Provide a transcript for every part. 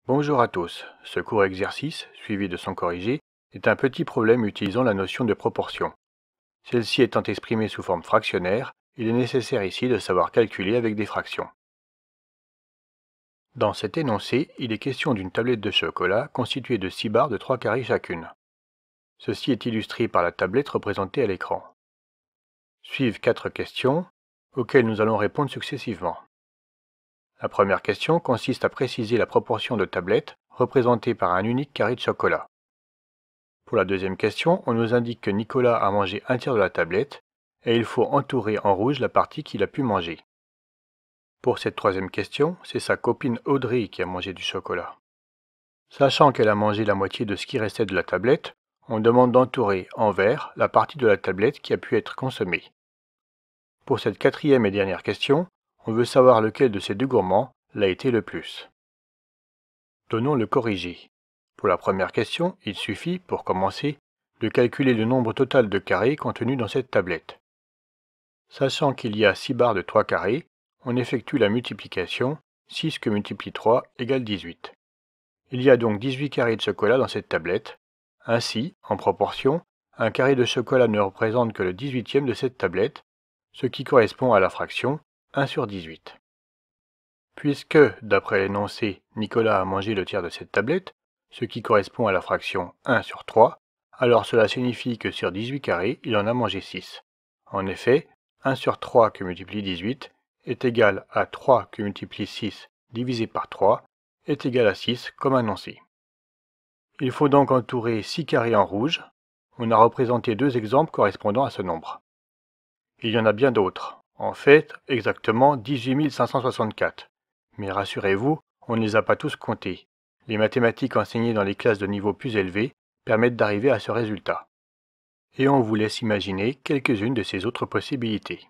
Bonjour à tous. Ce court exercice, suivi de son corrigé, est un petit problème utilisant la notion de proportion. Celle-ci étant exprimée sous forme fractionnaire, il est nécessaire ici de savoir calculer avec des fractions. Dans cet énoncé, il est question d'une tablette de chocolat constituée de 6 barres de 3 carrés chacune. Ceci est illustré par la tablette représentée à l'écran. Suivent 4 questions, auxquelles nous allons répondre successivement. La première question consiste à préciser la proportion de tablettes représentée par un unique carré de chocolat. Pour la deuxième question, on nous indique que Nicolas a mangé un tiers de la tablette et il faut entourer en rouge la partie qu'il a pu manger. Pour cette troisième question, c'est sa copine Audrey qui a mangé du chocolat. Sachant qu'elle a mangé la moitié de ce qui restait de la tablette, on demande d'entourer en vert la partie de la tablette qui a pu être consommée. Pour cette quatrième et dernière question, on veut savoir lequel de ces deux gourmands l'a été le plus. Donnons le corrigé. Pour la première question, il suffit, pour commencer, de calculer le nombre total de carrés contenus dans cette tablette. Sachant qu'il y a 6 barres de 3 carrés, on effectue la multiplication, 6 que multiplie 3 égale 18. Il y a donc 18 carrés de chocolat dans cette tablette. Ainsi, en proportion, un carré de chocolat ne représente que le 18e de cette tablette, ce qui correspond à la fraction 1 sur 18. Puisque, d'après l'énoncé, Nicolas a mangé le tiers de cette tablette, ce qui correspond à la fraction 1 sur 3, alors cela signifie que sur 18 carrés, il en a mangé 6. En effet, 1 sur 3 que multiplie 18 est égal à 3 que multiplie 6 divisé par 3 est égal à 6 comme annoncé. Il faut donc entourer 6 carrés en rouge. On a représenté deux exemples correspondant à ce nombre. Il y en a bien d'autres, en fait exactement 18 564. Mais rassurez-vous, on ne les a pas tous comptés. Les mathématiques enseignées dans les classes de niveau plus élevé permettent d'arriver à ce résultat. Et on vous laisse imaginer quelques-unes de ces autres possibilités.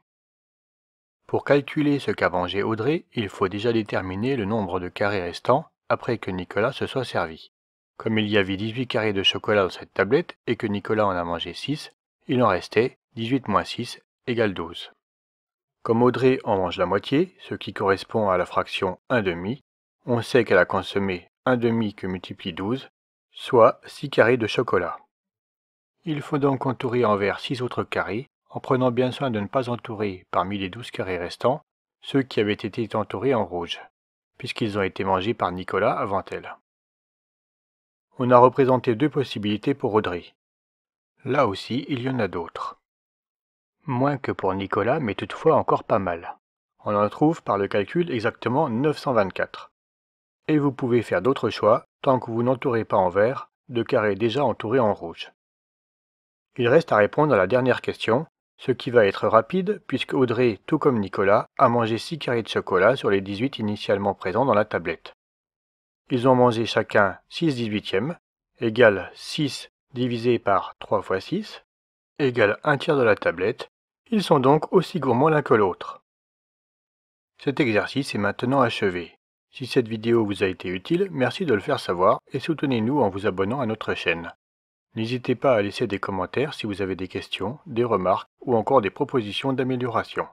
Pour calculer ce qu'a mangé Audrey, il faut déjà déterminer le nombre de carrés restants après que Nicolas se soit servi. Comme il y avait 18 carrés de chocolat dans cette tablette et que Nicolas en a mangé 6, il en restait 18 moins 6 égale 12. Comme Audrey en mange la moitié, ce qui correspond à la fraction 1/2, on sait qu'elle a consommé 1/2 que multiplie 12, soit 6 carrés de chocolat. Il faut donc entourer en vert 6 autres carrés, en prenant bien soin de ne pas entourer, parmi les 12 carrés restants, ceux qui avaient été entourés en rouge, puisqu'ils ont été mangés par Nicolas avant elle. On a représenté deux possibilités pour Audrey. Là aussi, il y en a d'autres. Moins que pour Nicolas, mais toutefois encore pas mal. On en trouve par le calcul exactement 924. Et vous pouvez faire d'autres choix, tant que vous n'entourez pas en vert, de carrés déjà entourés en rouge. Il reste à répondre à la dernière question, ce qui va être rapide puisque Audrey, tout comme Nicolas, a mangé 6 carrés de chocolat sur les 18 initialement présents dans la tablette. Ils ont mangé chacun 6 18e, égale 6 divisé par 3 fois 6, égale un tiers de la tablette. Ils sont donc aussi gourmands l'un que l'autre. Cet exercice est maintenant achevé. Si cette vidéo vous a été utile, merci de le faire savoir et soutenez-nous en vous abonnant à notre chaîne. N'hésitez pas à laisser des commentaires si vous avez des questions, des remarques ou encore des propositions d'amélioration.